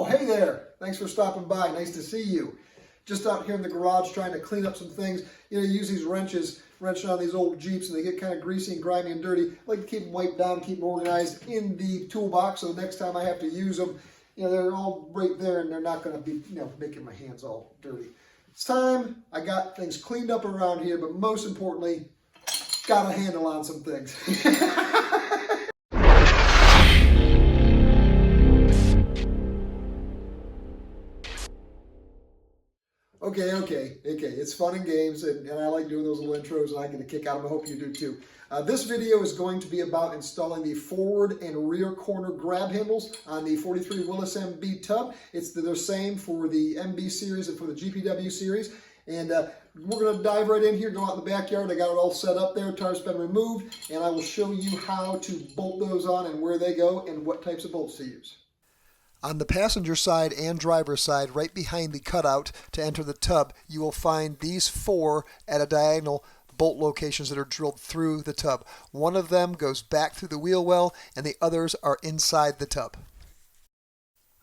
Oh, hey there. Thanks for stopping by. Nice to see you. Just out here in the garage trying to clean up some things. You know, you use these wrenches, wrenching on these old Jeeps, and they get kind of greasy and grimy and dirty. I like to keep them wiped down, keep them organized in the toolbox, so the next time I have to use them, you know, they're all right there and they're not going to be, you know, making my hands all dirty. It's time. I got things cleaned up around here, but most importantly, got a handle on some things. Okay. It's fun and games, and I like doing those little intros, and I get a kick out of them. I hope you do too. This video is going to be about installing the forward and rear corner grab handles on the 43 Willys MB tub. It's the same for the MB series and for the GPW series. And we're going to dive right in here, go out in the backyard. I got it all set up there, tarp's been removed, and I will show you how to bolt those on and where they go and what types of bolts to use. On the passenger side and driver's side, right behind the cutout to enter the tub, you will find these 4 at a diagonal bolt locations that are drilled through the tub. One of them goes back through the wheel well, and the others are inside the tub.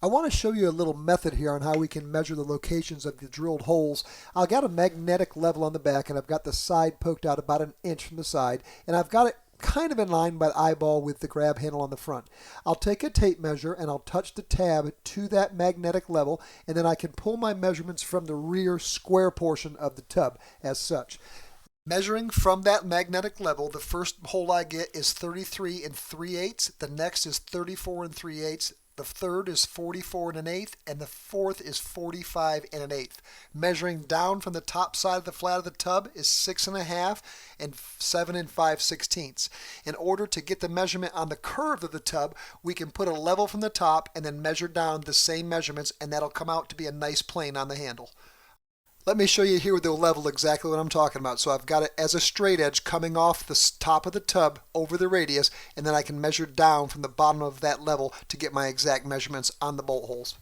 I want to show you a little method here on how we can measure the locations of the drilled holes. I've got a magnetic level on the back, and I've got the side poked out about 1 inch from the side, and I've got it kind of in line by the eyeball with the grab handle on the front. I'll take a tape measure and I'll touch the tab to that magnetic level, and then I can pull my measurements from the rear square portion of the tub as such. Measuring from that magnetic level, the first hole I get is 33 3/8, the next is 34 3/8, the third is 44 1/8, and the fourth is 45 1/8. Measuring down from the top side of the flat of the tub is 6 1/2 and 7 5/16. In order to get the measurement on the curve of the tub, we can put a level from the top and then measure down the same measurements, and that'll come out to be a nice plane on the handle. Let me show you here with the level exactly what I'm talking about. So I've got it as a straight edge coming off the top of the tub over the radius, and then I can measure down from the bottom of that level to get my exact measurements on the bolt holes.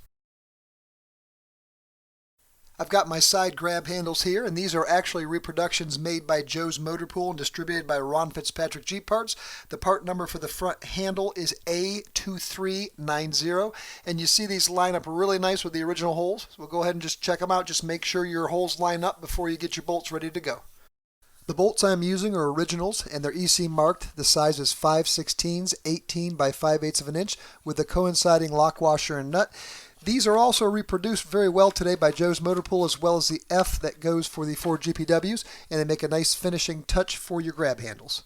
I've got my side grab handles here, and these are actually reproductions made by Joe's Motor Pool and distributed by Ron Fitzpatrick Jeep Parts. The part number for the front handle is A2390, and you see these line up really nice with the original holes. So we'll go ahead and just check them out. Just make sure your holes line up before you get your bolts ready to go. The bolts I'm using are originals, and they're EC marked. The size is 5/16, 18 by 5/8 of an inch, with a coinciding lock washer and nut. These are also reproduced very well today by Joe's Motor Pool, as well as the F that goes for the 4 GPWs, and they make a nice finishing touch for your grab handles.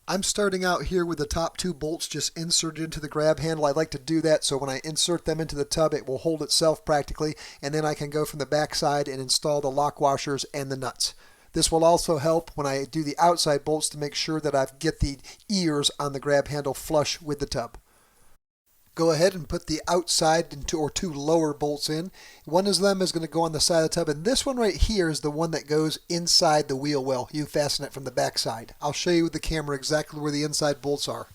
I'm starting out here with the top 2 bolts just inserted into the grab handle. I like to do that so when I insert them into the tub, it will hold itself practically, and then I can go from the back side and install the lock washers and the nuts. This will also help when I do the outside bolts to make sure that I get the ears on the grab handle flush with the tub. Go ahead and put the outside or 2 lower bolts in. One of them is going to go on the side of the tub, and this one right here is the one that goes inside the wheel well. You fasten it from the back side. I'll show you with the camera exactly where the inside bolts are.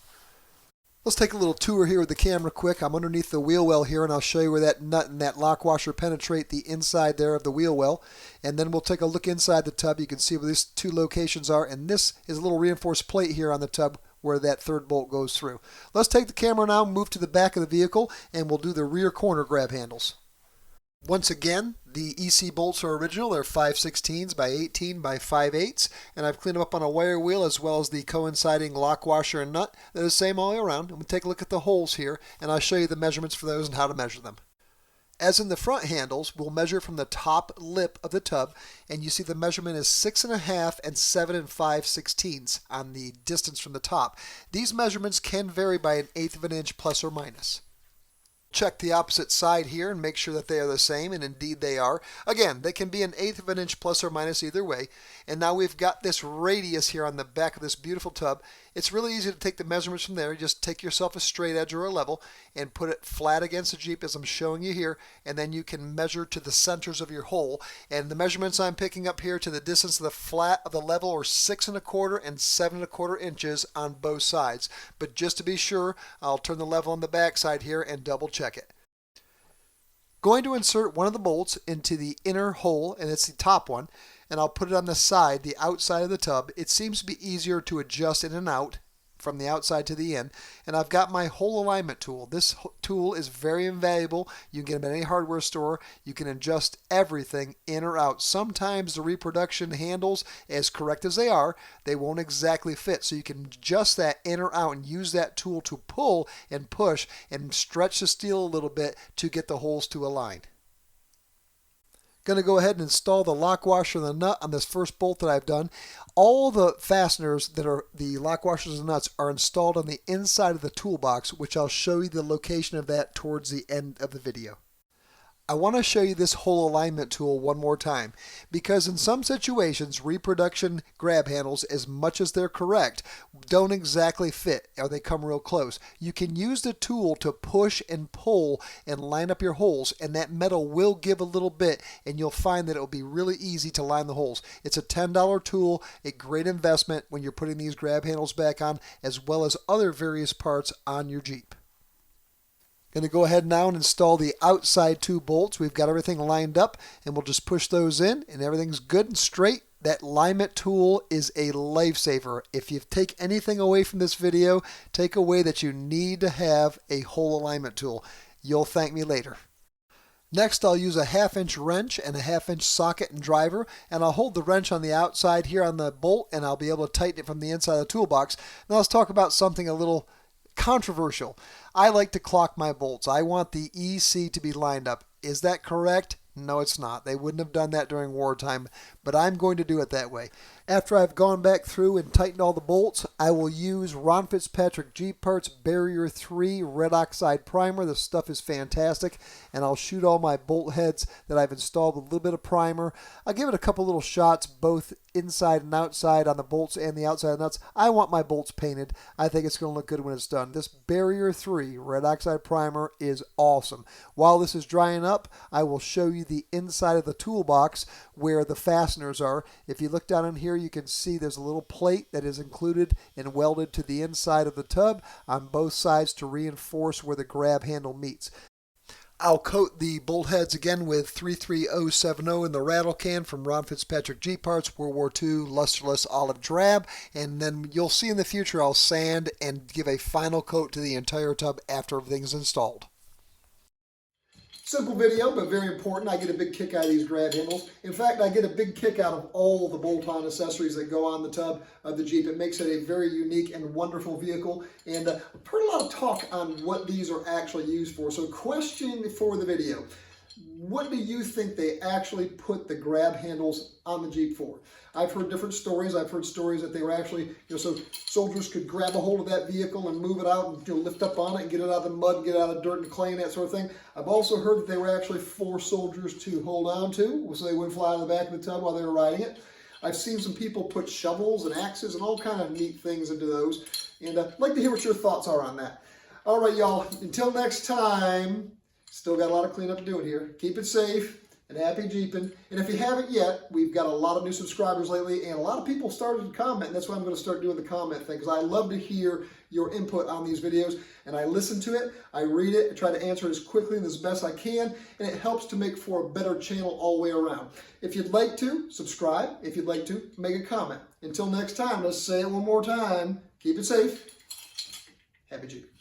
Let's take a little tour here with the camera quick. I'm underneath the wheel well here, and I'll show you where that nut and that lock washer penetrate the inside there of the wheel well. And then we'll take a look inside the tub. You can see where these 2 locations are, and this is a little reinforced plate here on the tub where that 3rd bolt goes through. Let's take the camera now, move to the back of the vehicle, and we'll do the rear corner grab handles. Once again, the EC bolts are original. They're 5/16 by 18 by 5/8, and I've cleaned them up on a wire wheel as well as the coinciding lock washer and nut. They're the same all the way around. And we'll take a look at the holes here, and I'll show you the measurements for those and how to measure them. As in the front handles, we'll measure from the top lip of the tub, and you see the measurement is 6 1/2 and 7 5/16 on the distance from the top. These measurements can vary by 1/8 of an inch plus or minus. Check the opposite side here and make sure that they are the same, and indeed they are. Again, they can be 1/8 of an inch plus or minus either way. And now we've got this radius here on the back of this beautiful tub. It's really easy to take the measurements from there. Just take yourself a straight edge or a level and put it flat against the Jeep as I'm showing you here, and then you can measure to the centers of your hole. And the measurements I'm picking up here to the distance of the flat of the level are 6 1/4 and 7 1/4 inches on both sides. But just to be sure, I'll turn the level on the back side here and double check it. Going to insert one of the bolts into the inner hole, and it's the top one, and I'll put it on the side, the outside of the tub. It seems to be easier to adjust in and out from the outside to the in. And I've got my hole alignment tool. This tool is very invaluable. You can get them at any hardware store. You can adjust everything in or out. Sometimes the reproduction handles, as correct as they are, they won't exactly fit. So you can adjust that in or out and use that tool to pull and push and stretch the steel a little bit to get the holes to align. Going to go ahead and install the lock washer and the nut on this first bolt that I've done. All the fasteners that are the lock washers and nuts are installed on the inside of the toolbox, which I'll show you the location of that towards the end of the video. I want to show you this hole alignment tool one more time, because in some situations reproduction grab handles, as much as they're correct, don't exactly fit or they come real close. You can use the tool to push and pull and line up your holes, and that metal will give a little bit, and you'll find that it will be really easy to line the holes. It's a $10 tool, a great investment when you're putting these grab handles back on, as well as other various parts on your Jeep. Going to go ahead now and install the outside 2 bolts. We've got everything lined up, and we'll just push those in, and everything's good and straight. That alignment tool is a lifesaver. If you take anything away from this video, take away that you need to have a hole alignment tool. You'll thank me later. Next, I'll use a 1/2-inch wrench and a 1/2-inch socket and driver, and I'll hold the wrench on the outside here on the bolt, and I'll be able to tighten it from the inside of the toolbox. Now let's talk about something a little controversial. I like to clock my bolts. I want the EC to be lined up. Is that correct? No, it's not. They wouldn't have done that during wartime, but I'm going to do it that way. After I've gone back through and tightened all the bolts, I will use Ron Fitzpatrick Jeep Parts Barrier 3 Red Oxide Primer. This stuff is fantastic, and I'll shoot all my bolt heads that I've installed with a little bit of primer. I'll give it a couple little shots, both inside and outside on the bolts and the outside nuts. I want my bolts painted. I think it's going to look good when it's done. This Barrier 3 Red Oxide Primer is awesome. While this is drying up, I will show you the inside of the toolbox where the fasteners are. If you look down in here, you can see there's a little plate that is included and welded to the inside of the tub on both sides to reinforce where the grab handle meets. I'll coat the bolt heads again with 33070 in the rattle can from Ron Fitzpatrick Jeep Parts, World War II, lusterless olive drab, and then you'll see in the future I'll sand and give a final coat to the entire tub after everything's installed. Simple video, but very important. I get a big kick out of these grab handles. In fact, I get a big kick out of all the bolt-on accessories that go on the tub of the Jeep. It makes it a very unique and wonderful vehicle. And I've heard a lot of talk on what these are actually used for. So question for the video. What do you think they actually put the grab handles on the Jeep for? I've heard different stories. I've heard stories that they were actually, so soldiers could grab a hold of that vehicle and move it out and lift up on it and get it out of the mud, get it out of dirt and clay and that sort of thing. I've also heard that they were actually for soldiers to hold on to so they wouldn't fly out of the back of the tub while they were riding it. I've seen some people put shovels and axes and all kind of neat things into those. And I'd like to hear what your thoughts are on that. All right, y'all. Until next time. Still got a lot of cleanup to do in here. Keep it safe and happy Jeeping. And if you haven't yet, we've got a lot of new subscribers lately, and a lot of people started to comment, and that's why I'm going to start doing the comment thing, because I love to hear your input on these videos, and I listen to it, I read it, I try to answer it as quickly and as best I can, and it helps to make for a better channel all the way around. If you'd like to, subscribe. If you'd like to, make a comment. Until next time, let's say it one more time. Keep it safe. Happy Jeeping.